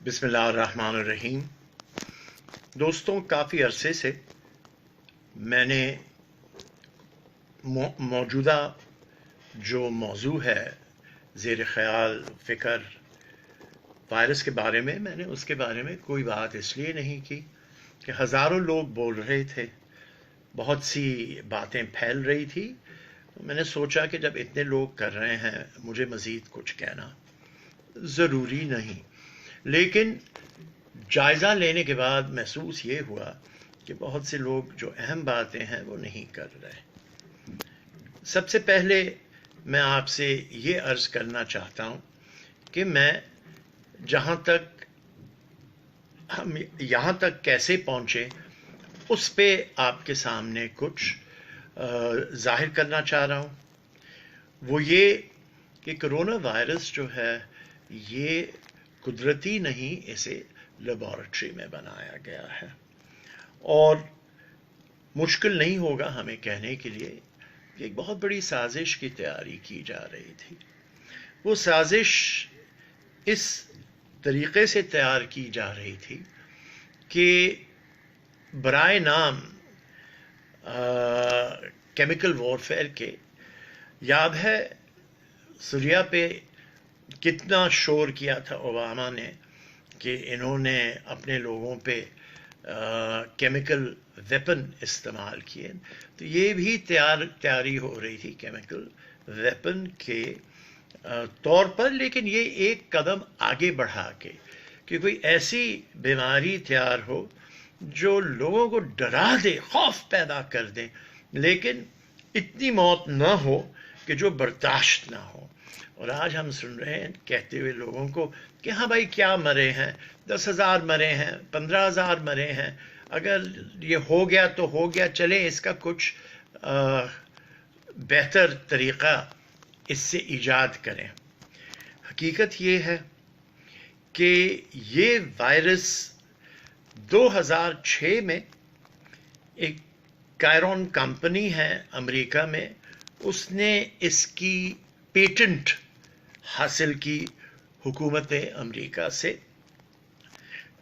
بسم اللہ الرحمن الرحیم۔ دوستوں، کافی عرصے سے میں نے موجودہ جو موضوع ہے زیر خیال فکر وائرس کے بارے میں نے اس کے بارے میں کوئی بات اس لیے نہیں کی کہ ہزاروں لوگ بول رہے تھے، بہت سی باتیں پھیل رہی تھی۔ میں نے سوچا کہ جب اتنے لوگ کر رہے ہیں مجھے مزید کچھ کہنا ضروری نہیں، لیکن جائزہ لینے کے بعد محسوس یہ ہوا کہ بہت سے لوگ جو اہم باتیں ہیں وہ نہیں کر رہے۔ سب سے پہلے میں آپ سے یہ عرض کرنا چاہتا ہوں کہ میں جہاں تک ہم یہاں تک کیسے پہنچے اس پہ آپ کے سامنے کچھ ظاہر کرنا چاہ رہا ہوں۔ وہ یہ کہ کرونا وائرس جو ہے یہ قدرتی نہیں، اسے لیبارٹری میں بنایا گیا ہے، اور مشکل نہیں ہوگا ہمیں کہنے کے لیے کہ ایک بہت بڑی سازش کی تیاری کی جا رہی تھی۔ وہ سازش اس طریقے سے تیار کی جا رہی تھی کہ برائے نام کیمیکل وارفیئر کے، یاد ہے سوریا پہ کتنا شور کیا تھا اوباما نے کہ انہوں نے اپنے لوگوں پہ کیمیکل ویپن استعمال کیے، تو یہ بھی تیاری ہو رہی تھی کیمیکل ویپن کے طور پر، لیکن یہ ایک قدم آگے بڑھا کے کہ کوئی ایسی بیماری تیار ہو جو لوگوں کو ڈرا دے، خوف پیدا کر دے، لیکن اتنی موت نہ ہو کہ جو برداشت نہ ہو۔ اور آج ہم سن رہے ہیں کہتے ہوئے لوگوں کو کہ ہاں بھائی کیا مرے ہیں، 10,000 مرے ہیں، 15,000 مرے ہیں، اگر یہ ہو گیا تو ہو گیا، چلیں اس کا کچھ بہتر طریقہ اس سے ایجاد کریں۔ حقیقت یہ ہے کہ یہ وائرس 2006 میں ایک کائرون کمپنی ہے امریکہ میں، اس نے اس کی پیٹنٹ حاصل کی حکومت امریکہ سے،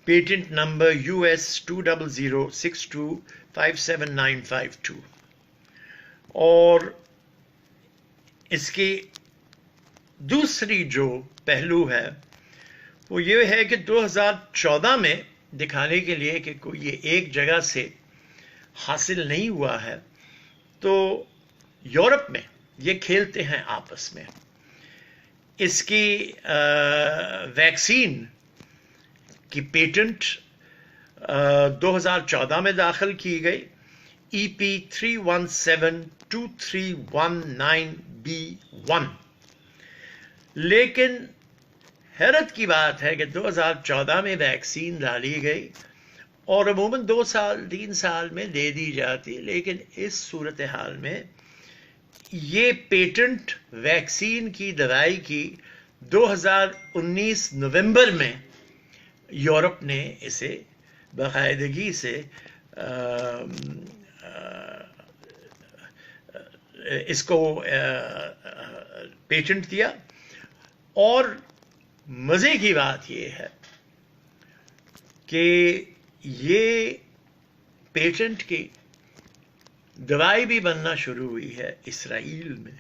پیٹنٹ نمبر US 2006257,952، اور اس کی دوسری جو پہلو ہے وہ یہ ہے کہ 2014 میں دکھانے کے لیے کہ کوئی یہ ایک جگہ سے حاصل نہیں ہوا ہے، تو یورپ میں یہ کھیلتے ہیں آپس میں۔ اس کی ویکسین کی پیٹنٹ 2014 میں داخل کی گئی، EP3172319B1، لیکن حیرت کی بات ہے کہ 2014 میں ویکسین ڈالی گئی اور عموماً 2 سال 3 سال میں دے دی جاتی، لیکن اس صورتحال میں یہ پیٹنٹ ویکسین کی دوائی کی 2019 نومبر میں یورپ نے اسے باقاعدگی سے اس کو پیٹنٹ دیا۔ اور مزے کی بات یہ ہے کہ یہ پیٹنٹ کی دوائی بھی بننا شروع ہوئی ہے اسرائیل میں،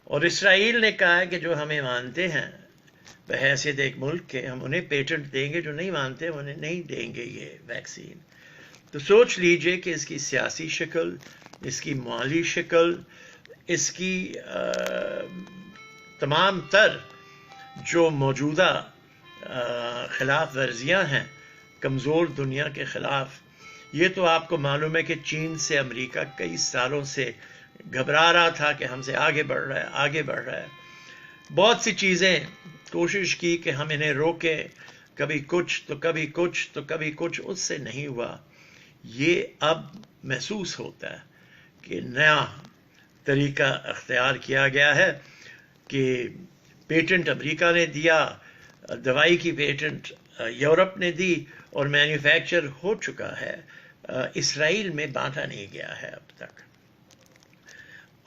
اور اسرائیل نے کہا ہے کہ جو ہمیں مانتے ہیں بحیثیت ایک ملک کے، ہم انہیں پیٹنٹ دیں گے، جو نہیں مانتے انہیں نہیں دیں گے یہ ویکسین۔ تو سوچ لیجئے کہ اس کی سیاسی شکل، اس کی مالی شکل، اس کی تمام تر جو موجودہ خلاف ورزیاں ہیں کمزور دنیا کے خلاف، یہ تو آپ کو معلوم ہے کہ چین سے امریکہ کئی سالوں سے گھبرا رہا تھا کہ ہم سے آگے بڑھ رہا ہے، آگے بڑھ رہا ہے۔ بہت سی چیزیں کوشش کی کہ ہم انہیں روکیں، کبھی کچھ تو کبھی کچھ تو کبھی کچھ، اس سے نہیں ہوا۔ یہ اب محسوس ہوتا ہے کہ نیا طریقہ اختیار کیا گیا ہے کہ پیٹنٹ امریکہ نے دیا، دوائی کی پیٹنٹ یورپ نے دی، اور مینوفیکچر ہو چکا ہے، اسرائیل میں بانٹا نہیں گیا ہے اب تک۔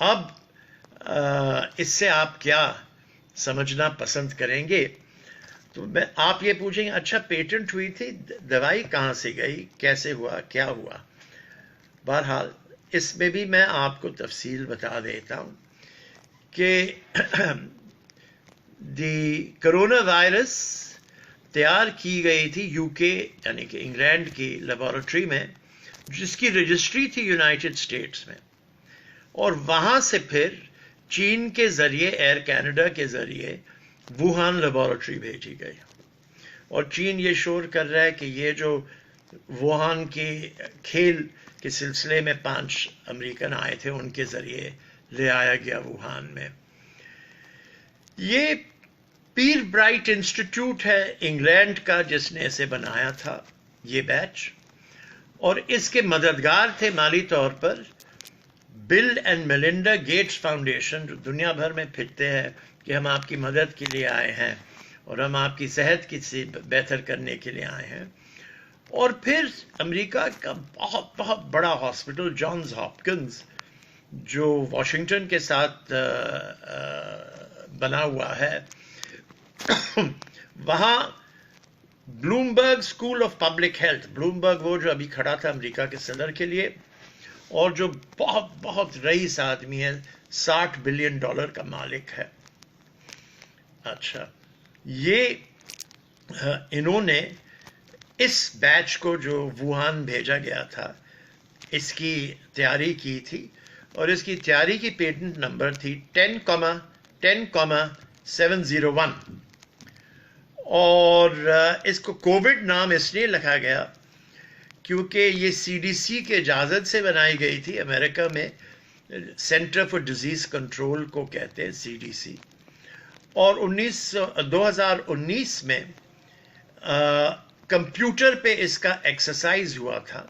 اب اس سے آپ کیا سمجھنا پسند کریں گے؟ تو آپ یہ پوچھیں گے اچھا پیٹنٹ ہوئی تھی، دوائی کہاں سے گئی، کیسے ہوا، کیا ہوا؟ بہرحال اس میں بھی میں آپ کو تفصیل بتا دیتا ہوں کہ کرونا وائرس تیار کی گئی تھی یو کے یعنی کہ انگلینڈ کی لیبارٹری میں، جس کی رجسٹری تھی یونائٹڈ اسٹیٹس میں، اور وہاں سے پھر چین کے ذریعے ایئر کینیڈا کے ذریعے ووہان لیبارٹری بھیجی گئی، اور چین یہ شور کر رہا ہے کہ یہ جو ووہان کے کھیل کے سلسلے میں 5 امریکن آئے تھے ان کے ذریعے لے آیا گیا ووہان میں۔ یہ پیر برائٹ انسٹیٹیوٹ ہے انگلینڈ کا جس نے اسے بنایا تھا یہ بیچ، اور اس کے مددگار تھے مالی طور پر بل اینڈ میلنڈا گیٹس فاؤنڈیشن، جو دنیا بھر میں پھرتے ہیں کہ ہم آپ کی مدد کے لیے آئے ہیں اور ہم آپ کی صحت کی بہتر کرنے کے لیے آئے ہیں۔ اور پھر امریکہ کا بہت بہت بڑا ہاسپٹل جانز ہاپکنز جو واشنگٹن کے ساتھ بنا ہوا ہے، وہاں Bloomberg school of public health, Bloomberg وہ جو ابھی کھڑا تھا امریکہ کے صدر کے لیے اور جو بہت بہت رئیس آدمی ہے، $60 بلین کا مالک ہے۔ اچھا، یہ انہوں نے اس بیچ کو جو ووہان بھیجا گیا تھا اس کی تیاری کی تھی، اور اس کی تیاری کی پیٹنٹ نمبر تھی 10,701، اور اس کو کووڈ نام اس لیے رکھا گیا کیونکہ یہ سی ڈی سی کے اجازت سے بنائی گئی تھی۔ امریکہ میں سینٹر فار ڈیزیز کنٹرول کو کہتے ہیں سی ڈی سی، اور 2019 میں کمپیوٹر پہ اس کا ایکسرسائز ہوا تھا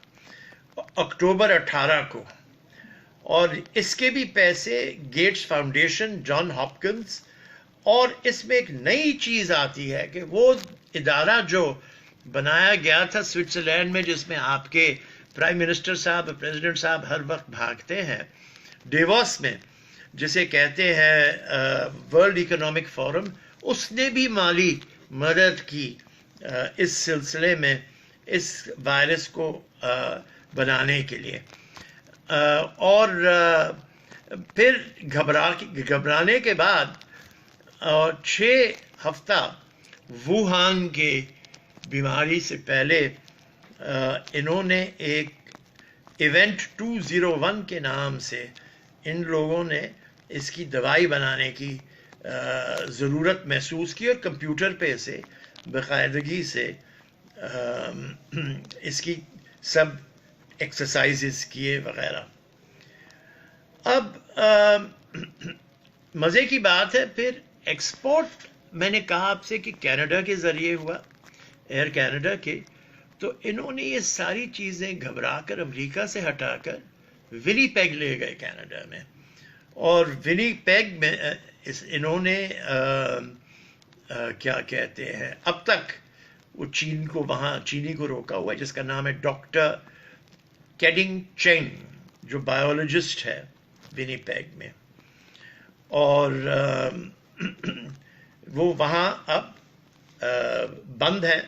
اکتوبر 18 کو، اور اس کے بھی پیسے گیٹس فاؤنڈیشن، جان ہاپکنز، اور اس میں ایک نئی چیز آتی ہے کہ وہ ادارہ جو بنایا گیا تھا سوئٹزرلینڈ میں، جس میں آپ کے پرائم منسٹر صاحب، پریزیڈنٹ صاحب ہر وقت بھاگتے ہیں، ڈیووس میں، جسے کہتے ہیں ورلڈ اکنامک فورم، اس نے بھی مالی مدد کی اس سلسلے میں اس وائرس کو بنانے کے لیے، اور پھر گھبرانے کے بعد 6 ہفتہ ووہان کے بیماری سے پہلے انہوں نے ایک ایونٹ 201 کے نام سے ان لوگوں نے اس کی دوائی بنانے کی ضرورت محسوس کی، اور کمپیوٹر پہ اسے باقاعدگی سے اس کی سب ایکسرسائزز کیے وغیرہ۔ اب مزے کی بات ہے، پھر ایکسپورٹ میں نے کہا آپ سے کہ کینیڈا کے ذریعے ہوا، ایئر کینیڈا کے، تو انہوں نے یہ ساری چیزیں گھبرا کر امریکہ سے ہٹا کر ونی پیگ لے گئے کینیڈا میں، اور ونی پیگ میں انہوں نے کیا کہتے ہیں، اب تک وہ چین کو وہاں چینی کو روکا ہوا ہے، جس کا نام ہے ڈاکٹر کیڈنگ چینگ، جو بایولوجسٹ ہے ونی پیگ میں، اور وہ وہاں اب بند ہیں،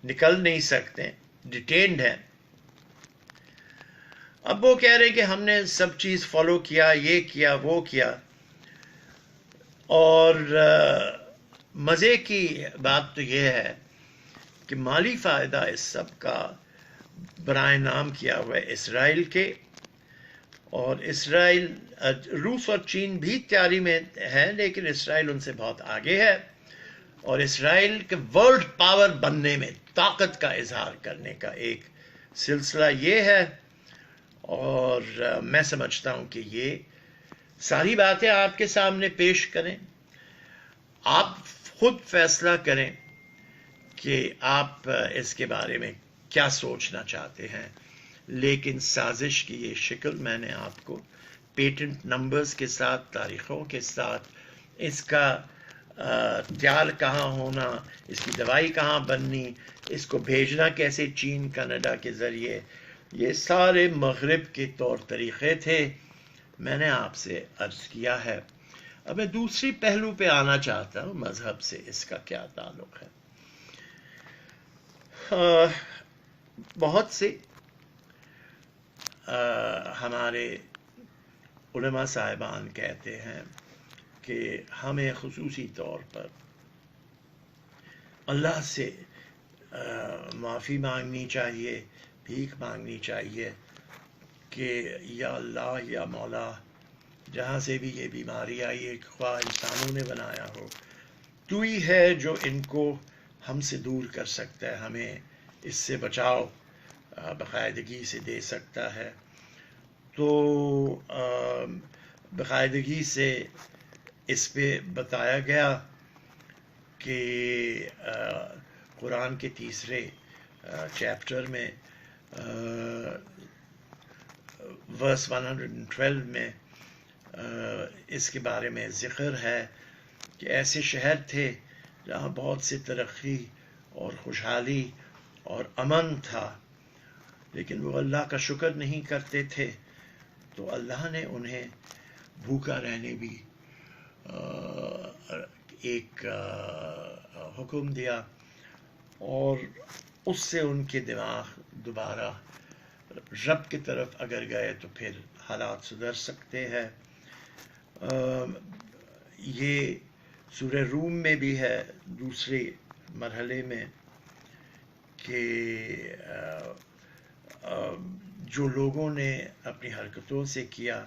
نکل نہیں سکتے، ڈیٹینڈ ہیں۔ اب وہ کہہ رہے کہ ہم نے سب چیز فالو کیا، یہ کیا وہ کیا، اور مزے کی بات تو یہ ہے کہ مالی فائدہ اس سب کا برائے نام کیا ہوا ہے اسرائیل کے، اور اسرائیل، روس اور چین بھی تیاری میں ہے، لیکن اسرائیل ان سے بہت آگے ہے، اور اسرائیل کے ورلڈ پاور بننے میں، طاقت کا اظہار کرنے کا ایک سلسلہ یہ ہے، اور میں سمجھتا ہوں کہ یہ ساری باتیں آپ کے سامنے پیش کریں، آپ خود فیصلہ کریں کہ آپ اس کے بارے میں کیا سوچنا چاہتے ہیں، لیکن سازش کی یہ شکل میں نے آپ کو پیٹنٹ نمبرز کے ساتھ، تاریخوں کے ساتھ، اس کا تیار کہاں ہونا، اس کی دوائی کہاں بننی، اس کو بھیجنا کیسے چین کینیڈا کے ذریعے، یہ سارے مغرب کے طور طریقے تھے، میں نے آپ سے عرض کیا ہے۔ اب میں دوسری پہلو پہ آنا چاہتا ہوں، مذہب سے اس کا کیا تعلق ہے۔ بہت سے ہمارے علماء صاحبان کہتے ہیں کہ ہمیں خصوصی طور پر اللہ سے معافی مانگنی چاہیے، بھیک مانگنی چاہیے کہ یا اللہ یا مولا، جہاں سے بھی یہ بیماری آئی ہے، خواہ انسانوں نے بنایا ہو، تو ہی ہے جو ان کو ہم سے دور کر سکتا ہے، ہمیں اس سے بچاؤ باقاعدگی سے دے سکتا ہے۔ تو باقاعدگی سے اس پہ بتایا گیا کہ قرآن کے تیسرے چیپٹر میں ورس 112 میں اس کے بارے میں ذکر ہے کہ ایسے شہر تھے جہاں بہت سی ترقی اور خوشحالی اور امن تھا، لیکن وہ اللہ کا شکر نہیں کرتے تھے، تو اللہ نے انہیں بھوکا رہنے بھی ایک حکم دیا، اور اس سے ان کے دماغ دوبارہ رب کی طرف اگر گئے تو پھر حالات سدھر سکتے ہیں۔ یہ سورہ روم میں بھی ہے دوسرے مرحلے میں کہ جو لوگوں نے اپنی حرکتوں سے کیا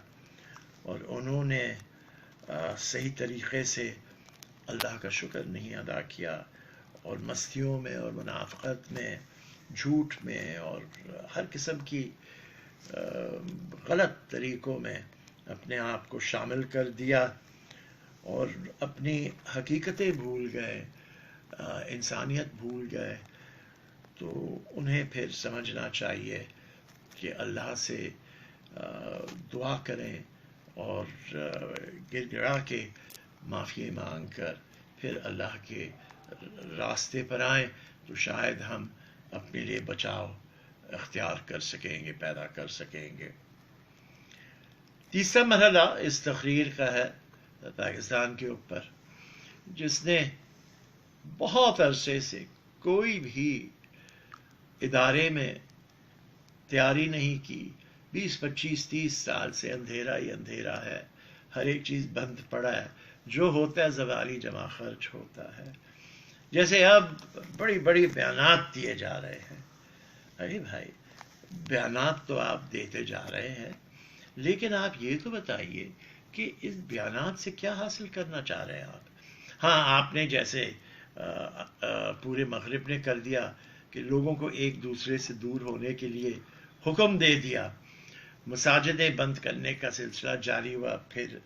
اور انہوں نے صحیح طریقے سے اللہ کا شکر نہیں ادا کیا، اور مستیوں میں اور منافقت میں، جھوٹ میں اور ہر قسم کی غلط طریقوں میں اپنے آپ کو شامل کر دیا اور اپنی حقیقتیں بھول گئے، انسانیت بھول گئے، تو انہیں پھر سمجھنا چاہیے کہ اللہ سے دعا کریں اور گر گڑا کے معافی مانگ کر پھر اللہ کے راستے پر آئیں، تو شاید ہم اپنے لیے بچاؤ اختیار کر سکیں گے، پیدا کر سکیں گے۔ تیسرا مرحلہ اس تقریر کا ہے پاکستان کے اوپر، جس نے بہت عرصے سے کوئی بھی ادارے میں تیاری نہیں کی، 20 25 30 سال سے اندھیرا ہی اندھیرا ہے، ہر ایک چیز بند پڑا ہے، جو ہوتا ہے زوالی جمع خرچ ہوتا ہے۔ جیسے اب بڑی بڑی بیانات دیے جا رہے ہیں، ارے بھائی بیانات تو آپ دیتے جا رہے ہیں، لیکن آپ یہ تو بتائیے کہ اس بیانات سے کیا حاصل کرنا چاہ رہے ہیں آپ؟ ہاں، آپ نے جیسے پورے مغرب نے کر دیا کہ لوگوں کو ایک دوسرے سے دور ہونے کے لیے حکم دے دیا، مساجدیں بند کرنے کا سلسلہ جاری ہوا، پھر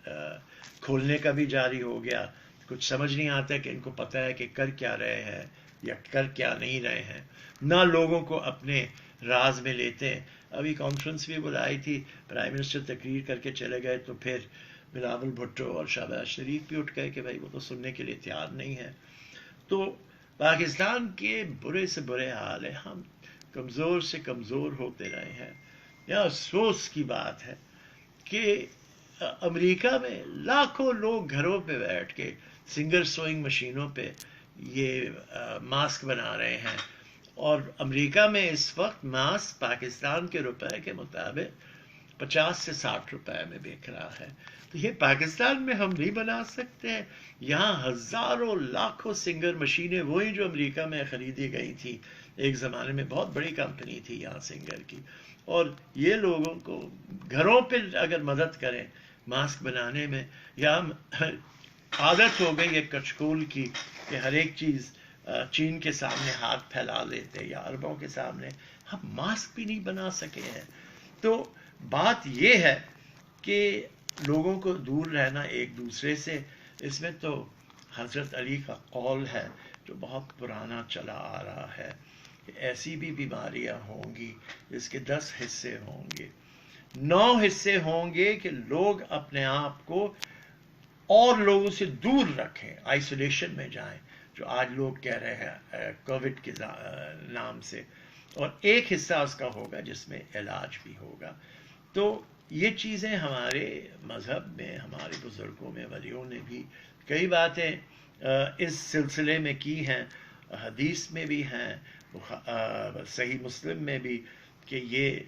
کھولنے کا بھی جاری ہو گیا۔ کچھ سمجھ نہیں آتا کہ ان کو پتہ ہے کہ کر کیا رہے ہیں یا کر کیا نہیں رہے ہیں، نہ لوگوں کو اپنے راز میں لیتے ہیں۔ ابھی کانفرنس بھی بلائی تھی، پرائم منسٹر تقریر کر کے چلے گئے، تو پھر بلاول بھٹو اور شہباز شریف بھی اٹھ گئے کہ بھائی وہ تو سننے کے لیے تیار نہیں ہے۔ تو پاکستان کے برے سے برے حال ہے، ہم کمزور سے کمزور ہوتے رہے ہیں۔ یہ افسوس کی بات ہے کہ امریکہ میں لاکھوں لوگ گھروں پہ بیٹھ کے سنگر سوئنگ مشینوں پہ یہ ماسک بنا رہے ہیں، اور امریکہ میں اس وقت ماسک پاکستان کے روپے کے مطابق 50 سے 60 روپے میں بک رہا ہے۔ تو یہ پاکستان میں ہم نہیں بنا سکتے ہیں؟ یہاں ہزاروں لاکھوں سنگر مشینیں، وہی جو امریکہ میں خریدی گئی تھی، ایک زمانے میں بہت بڑی کمپنی تھی یہاں سنگر کی، اور یہ لوگوں کو گھروں پہ اگر مدد کریں ماسک بنانے میں، یا عادت ہو گئی ہے کچکول کی کہ ہر ایک چیز چین کے سامنے ہاتھ پھیلا لیتے یا عربوں کے سامنے، ہم ماسک بھی نہیں بنا سکے ہیں۔ تو بات یہ ہے کہ لوگوں کو دور رہنا ایک دوسرے سے، اس میں تو حضرت علی کا قول ہے جو بہت پرانا چلا آ رہا ہے کہ ایسی بھی بیماریاں ہوں گی جس کے 10 حصے ہوں گے، 9 حصے ہوں گے کہ لوگ اپنے آپ کو اور لوگوں سے دور رکھیں، آئسولیشن میں جائیں، جو آج لوگ کہہ رہے ہیں کووڈ کے نام سے، اور ایک حصہ اس کا ہوگا جس میں علاج بھی ہوگا۔ تو یہ چیزیں ہمارے مذہب میں، ہمارے بزرگوں میں، ولیوں نے بھی کئی باتیں اس سلسلے میں کی ہیں، حدیث میں بھی ہیں، صحیح مسلم میں بھی، کہ یہ